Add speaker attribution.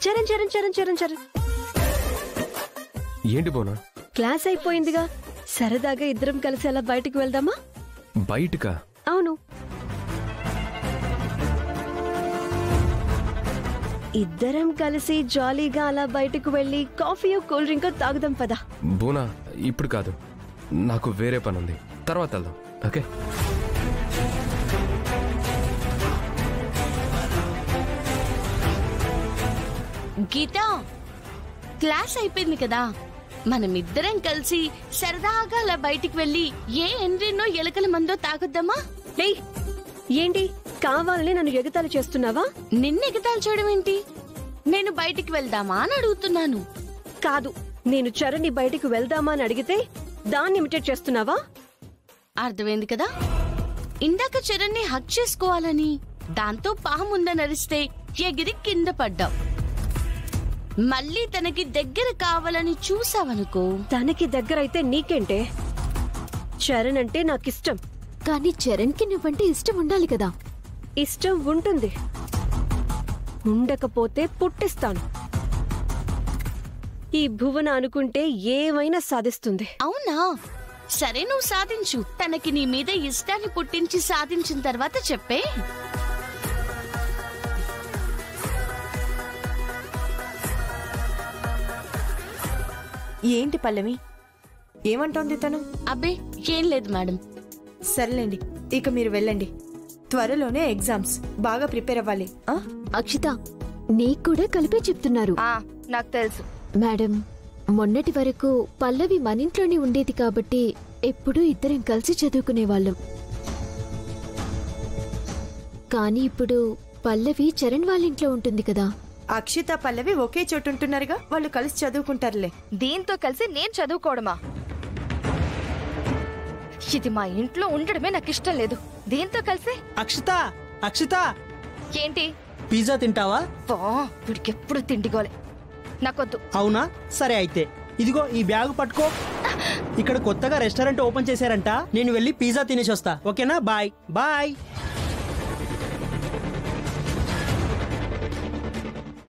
Speaker 1: చరణ్ చరణ్ చరణ్ చరణ్ చరణ్
Speaker 2: ఏంటి బోనా?
Speaker 1: క్లాస్ అయిపోయిందిగా, సరదాగా ఇద్దరం కలిసి అలా బయటికి వెళ్దామా?
Speaker 2: బయటకా?
Speaker 1: అవును, ఇద్దరం కలిసి జాలీగా అలా బయటకు వెళ్ళి కాఫీయో కూల్ డ్రింకో తాగుదాం పదా.
Speaker 2: బోనా ఇప్పుడు కాదు, నాకు వేరే పని ఉంది, తర్వాత వెళ్దాం. ఓకే?
Speaker 3: గీతా, క్లాస్ అయిపోయింది కదా, మనమిద్దరం కలిసి సరదాగా అలా బయటికి వెళ్ళి ఎన్నో ఎలకల మందో తాగొద్దామా?
Speaker 1: ఏయ్, ఏంటి కావాలని నన్ను ఎగతాళి చేస్తున్నావా?
Speaker 3: నిన్ను ఎగతాళి చేయడం ఏంటి? నేను బయటికి వెళ్దామా అని అడుగుతున్నాను.
Speaker 1: కాదు, నేను చరణ్ని బయటికి వెళ్దామా అని అడిగితే దాన్ని ఇమిటేట్ చేస్తున్నావా?
Speaker 3: అర్థమైంది కదా, ఇందాక చరణ్ని హక్ చేసుకోవాలని, దాంతో పాముందనరిస్తే ఎగిరి కింద పడ్డావు. మళ్ళీ తనకి దగ్గర కావాలని చూసావనుకో.
Speaker 1: తనకి దగ్గరైతే నీకేంటే? చరణ్ అంటే నాకిష్టం.
Speaker 4: కానీ చరణ్ కి నువ్వంటే ఇష్టం ఉండాలి కదా.
Speaker 1: ఇష్టం ఉంటుంది, ఉండకపోతే పుట్టిస్తాను. ఈ భువన అనుకుంటే ఏమైనా సాధిస్తుంది.
Speaker 3: అవునా? సరే, నువ్వు సాధించు. తనకి నీ మీద ఇష్టాన్ని పుట్టించి సాధించిన తర్వాత చెప్పే.
Speaker 5: ఏంటి పల్లవి, ఏమంటోంది తను?
Speaker 3: అబ్బే ఏం లేదు మేడం.
Speaker 5: సర్లేండి, ఇక మీరు వెళ్ళండి. త్వరలోనే ఎగ్జామ్స్, బాగా ప్రిపేర్ అవ్వాలి.
Speaker 4: అక్షిత, నీకు కూడా కలిపే చెప్తున్నారు.
Speaker 6: నాకు తెలుసు
Speaker 4: మేడం. మొన్నటి వరకు పల్లవి మనింట్లోనే ఉండేది కాబట్టి ఎప్పుడూ ఇద్దరం కలిసి చదువుకునేవాళ్ళం. కానీ ఇప్పుడు పల్లవి చరణ్ వాళ్ళ ఇంట్లో ఉంటుంది కదా.
Speaker 5: అక్షిత పల్లవి ఒకే చోటు ఉంటున్నారుగా, వాళ్ళు కలిసి చదువుకుంటారులే.
Speaker 6: దీంతో కలిసి నేను చదువుకోవడమా? ఇది మా ఇంట్లో ఉండడమే నాకు ఇష్టం లేదు. దీంతో కలిసి
Speaker 7: అక్షిత, అక్షిత,
Speaker 6: ఏంటి?
Speaker 7: పిజ్జా తింటావా?
Speaker 6: వీడికి ఎప్పుడు తిండిగోలే, నాకొద్దు.
Speaker 7: అవునా, సరే అయితే ఇదిగో ఈ బ్యాగ్ పట్టుకో. ఇక్కడ కొత్తగా రెస్టారెంట్ ఓపెన్ చేశారంట, నేను వెళ్ళి పిజ్జా తినేసి వస్తా. ఓకేనా? Bye bye.